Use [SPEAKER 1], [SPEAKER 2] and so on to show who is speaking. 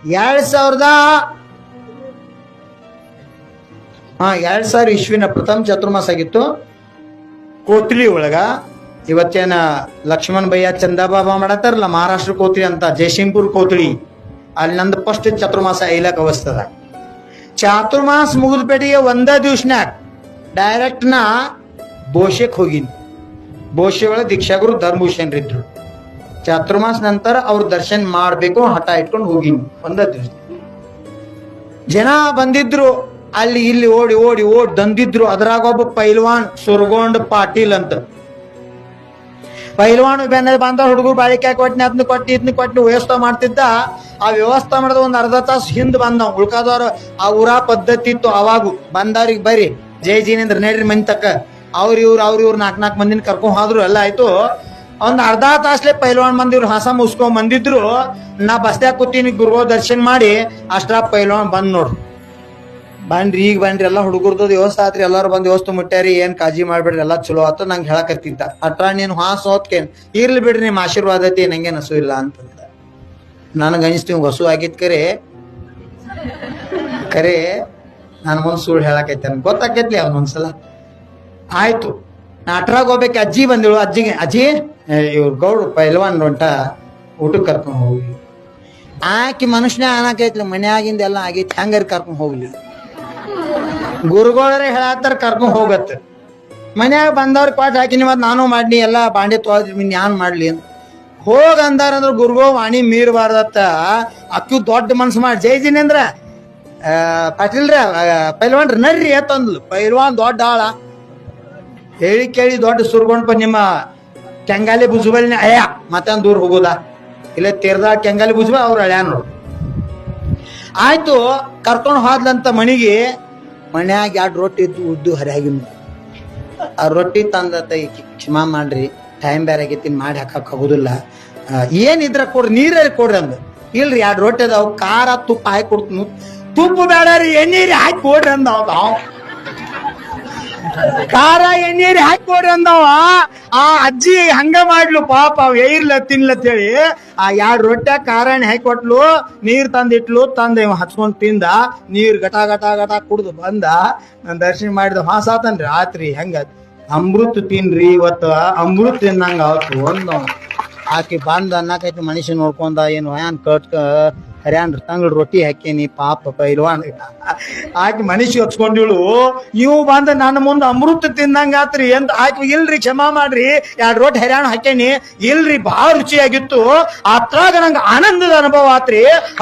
[SPEAKER 1] 2000 ಇಸ್ವಿನ ಪ್ರಥಮ ಚತುರ್ಮಾಸ ಆಗಿತ್ತು. ಕೋತ್ಲಿ ಒಳಗ ಇವತ್ತೇನ ಲಕ್ಷ್ಮಣ್ ಭಯ್ಯ ಚಂದಾಬಾಬಾ ಮಾಡತ್ತಾರಲ್ಲ ಮಹಾರಾಷ್ಟ್ರ ಕೋತ್ಲಿ ಅಂತ, ಜಯಸಿಂಗ್ಪುರ್ ಕೋತ್ಲಿ, ಅಲ್ಲಿ ನಂದು ಫಸ್ಟ್ ಚತುರ್ಮಾಸ ಐಲಕ್ ಅವಸ್ಥದ. ಚಾತುರ್ಮಾಸ ಮುಗಿದ ಪೇಟಿಗೆ ಒಂದ ದಿವ್ಸನ್ಯಾಗ ಡೈರೆಕ್ಟ್ ನಾ ಬೋಶೆಕ್ ಹೋಗಿನಿ. ಬೋಶೆ ಒಳಗೆ ದೀಕ್ಷಾಗುರು ಧರ್ಮಭೂಷಣ್ ಇದ್ರು. ಚಾತುರ್ಮಾಸ ನಂತರ ಅವ್ರ ದರ್ಶನ ಮಾಡ್ಬೇಕು ಹಠ ಇಟ್ಕೊಂಡು ಹೋಗಿನಿ ಒಂದ ದಿವ್ಸ. ಜನ ಬಂದಿದ್ರು, ಅಲ್ಲಿ ಇಲ್ಲಿ ಓಡಿ ಓಡಿ ಓಡಿ ತಂದಿದ್ರು. ಅದ್ರಾಗ ಒಬ್ಬ ಪೈಲ್ವಾನ್ ಸುರ್ಗೊಂಡ್ ಪಾಟೀಲ್ ಅಂತ ಪೈಲ್ವಾನ್ ಬಂದ ಹುಡುಗರು ಬಾಳಿಕೆ ಕೊಟ್ಟಿನಿ, ಅದನ್ನ ಕೊಟ್ಟಿ ಇದನ್ನ ಕೊಟ್ಟು ವ್ಯವಸ್ಥೆ ಮಾಡ್ತಿದ್ದ. ಆ ವ್ಯವಸ್ಥೆ ಮಾಡಿದ ಒಂದ್ ಅರ್ಧ ತಾಸು ಹಿಂದ್ ಬಂದವ್. ಉಳ್ಕಾದವ್ರು ಆ ಊರ ಪದ್ಧತಿ ಇತ್ತು ಅವಾಗೂ, ಬಂದವ್ರಿಗೆ ಬರ್ರಿ ಜೈ ಜಿನೇಂದ್ರ ನಡ್ರಿ ಮನಿ ತಕ್ಕ, ಅವ್ರ ಇವ್ರು ನಾಲ್ಕು ಮಂದಿನ ಕರ್ಕೊಂಡ್ ಹೋದ್ರು. ಎಲ್ಲ ಆಯ್ತು. ಒಂದ್ ಅರ್ಧ ತಾಸ್ಲೆ ಪೈಲ್ವಾನ್ ಮಂದಿವ್ರು ಹಸ ಮುಸ್ಕೊಂಡ್ ಬಂದಿದ್ರು. ನಾ ಬಸ್ತ್ಯಾಗ ಕೂತೀನಿ, ಗುರುಗಳು ದರ್ಶನ ಮಾಡಿ ಅಷ್ಟ್ರ ಪೈಲ್ವಾನ್ ಬಂದ್ ನೋಡ್ರಿ. ಬನ್ರಿ ಈಗ ಬನ್ರಿ ಎಲ್ಲ ಹುಡುಗರ್ದು ವ್ಯವಸ್ಥೆ ಆತ್ರಿ, ಎಲ್ಲಾರು ಬಂದ್ ವ್ಯವಸ್ಥೆ ಮುಟ್ಟ್ಯಾರಿ, ಏನ್ ಕಾಳಜಿ ಮಾಡ್ಬೇಡ್ರಿ, ಎಲ್ಲಾ ಚಲೋ ಆತ ನಂಗೆ ಹೇಳಕತ್ತಿದ್ದ. ಅಟ್ರ ನೀನ್ ಹಾಸ್ ಹೋತ್ಕೇನ್ ಇರ್ಲಿ ಬಿಡ್ರಿ, ನಿಮ್ ಆಶೀರ್ವಾದ ಐತಿ, ನಂಗೆ ಹಸು ಇಲ್ಲ ಅಂತಂದ. ನನಗ ಅನಿಸ್ತೀವಿ ಹಸು ಆಗಿದ್ ಕರೆ ನನ್ ಮುಂದ್ ಸುಳ್ಳು ಹೇಳಕೈತೆ ನನ್ಗೆ ಗೊತ್ತಾಕೈತ್ಲಿ ಅವನೊಂದ್ಸಲ. ಆಯ್ತು, ನಾ ಅಟ್ರಾಗ ಹೋಗ್ಬೇಕು. ಅಜ್ಜಿ ಬಂದಿಳು. ಅಜ್ಜಿ ಇವ್ರ ಗೌಡ್ರು ಪೈಲ್ವಾನ್ ಹೊಂಟ ಊಟಕ್ಕೆ ಕರ್ಕೊಂಡ್ ಹೋಗ್ಲಿ. ಆಕಿ ಮನುಷ್ಯನೇ ಅನಾಕೈತ್ಲಿ, ಮನ್ಯಾಗಿಂದ ಎಲ್ಲ ಆಗೈತಿ, ಹೆಂಗಾರ ಕರ್ಕೊಂಡ್ ಹೋಗ್ಲಿ. ಗುರುಗಳರೇ ಹೇಳತ್ತಾರ ಕರ್ಕೊಂಡ್ ಹೋಗತ್ತ. ಮನ್ಯಾಗ ಬಂದವ್ರಿಗೆ ಪಾಠ ಹಾಕಿನಿ, ಮತ್ ನಾನು ಮಾಡ್ನಿ, ಎಲ್ಲ ಬಾಂಡೆ ತೊಳೆದ್ರಿ, ಮಿನ್ ಯಾನ್ ಮಾಡ್ಲಿ ಅಂತ ಹೋಗ ಅಂದಾರಂದ್ರ ಗುರುಗಳು ವಾಣಿ ಮೀರ್ಬಾರ್ದತ್ತ. ಅಕ್ಕಿ ದೊಡ್ಡ ಮನ್ಸು ಮಾಡಿ ಜೈ ಜಿನೇಂದ್ರ ಪಾಟೀಲ್ರ ಪೈಲ್ವಾನ್ರಿ ನರ್ರಿ ಅಂತಂದ್ಲು. ಪೈಲ್ವಾನ್ ದೊಡ್ಡ ಆಳ ಹೇಳಿ ಕೇಳಿ ದೊಡ್ಡ ಸುರ್ಗೊಂಡ್ಪ ನಿಮ್ಮ ಕೆಂಗಾಲಿ ಬುಜುಬಲ್ನ ಅಯ್ಯ ಮತ್ತೊಂದ್ ದೂರ ಹೋಗೋದಾ ಇಲ್ಲ ತೀರ್ದ ಕೆಂಗಾಲಿ ಬುಜುಬ ಅವ್ರ ಅಳ್ಯಾ ನೋಡು. ಆಯ್ತು, ಕರ್ಕೊಂಡ್ ಹೋದ್ಲಂತ ಮಣಿಗೆ. ಮನ್ಯಾಗ 2 ರೊಟ್ಟಿ ಇದ್ದು ಉದ್ದು ಹರಿಯಾಗಿ ಆ ರೊಟ್ಟಿ ತಂದತ್ತ. ಕ್ಷಮಾ ಮಾಡ್ರಿ, ಟೈಮ್ ಬೇರೆ ಆಗೈತಿ, ಮಾಡಿ ಹಾಕಕ್ ಆಗುದಿಲ್ಲ, ಏನಿದ್ರ ಕೊಡ್ರಿ, ನೀರಲ್ಲಿ ಕೊಡ್ರಿ ಅಂದ. ಇಲ್ರಿ 2 ರೊಟ್ಟಿ ಅದಾವ, ಖಾರ ತುಪ್ಪ ಹಾಕಿ ಕೊಡ್ತೀನಿ. ತುಪ್ಪ ಬೇಡ್ರಿ, ಎಣ್ಣೀರಿ ಹಾಕಿ ಕೊಡ್ರಿ ಅಂದವ. ಖಾರ ಎಣ್ಣೀರಿ ಹಾಕಿ ಕೊಡ್ರಿ ಅಂದವ. ಆ ಅಜ್ಜಿ ಹಂಗ ಮಾಡ್ಲು ಪಾಪ, ಅವ್ ಇರ್ಲ ತಿನ್ಲತ್ತೇಳಿ ಆ 2 ರೊಟ್ಟಿ ಖಾರ ಎಣ್ಣೆ ಹಾಕಿ ಕೊಟ್ಲು, ನೀರ್ ತಂದಿಟ್ಲು. ತಂದ ಇವ ಹಚ್ಕೊಂಡ್ ತಿಂದ, ನೀರ್ ಗಟ ಗಟ ಗಟ ಕುಡ್ದು ಬಂದ. ನಾನ್ ದರ್ಶನ ಮಾಡಿದ ಹಾಸಾತನ್ರಿ. ರಾತ್ರಿ ಹೆಂಗ ಅಮೃತ ತಿನ್ರಿ, ಇವತ್ತು ಅಮೃತ ತಿನ್ನಂಗ ಅವತ್ತು ಒಂದು. ಆಕಿ ಬಂದ ಅನ್ನಕೈತಿ, ಮನುಷ್ಯ ನೋಡ್ಕೊಂಡ ಏನು ಏನ್ ಹರ್ಯಾನ್ ತಂಗಳ ರೊಟ್ಟಿ ಹಾಕೇನಿ ಪಾಪ ಪೈಲ್ವಾನ್. ಆಕಿ ಮನುಷ್ಯ ಹಚ್ಕೊಂಡಿಳು. ಇವು ಬಂದ ನನ್ನ ಮುಂದೆ ಅಮೃತ ತಿಂದಂಗ ಆತ್ರಿ ಅಂತ. ಆಕಿ ಇಲ್ರಿ ಕ್ಷಮಾ ಮಾಡ್ರಿ, 2 ರೊಟ್ಟಿ ಹರ್ಯಾಣ ಹಾಕೇನಿ, ಇಲ್ರಿ ಬಾಳ ರುಚಿಯಾಗಿತ್ತು, ಅತ್ರಾಗ ನಂಗೆ ಆನಂದದ ಅನುಭವ ಆತ್ರಿ.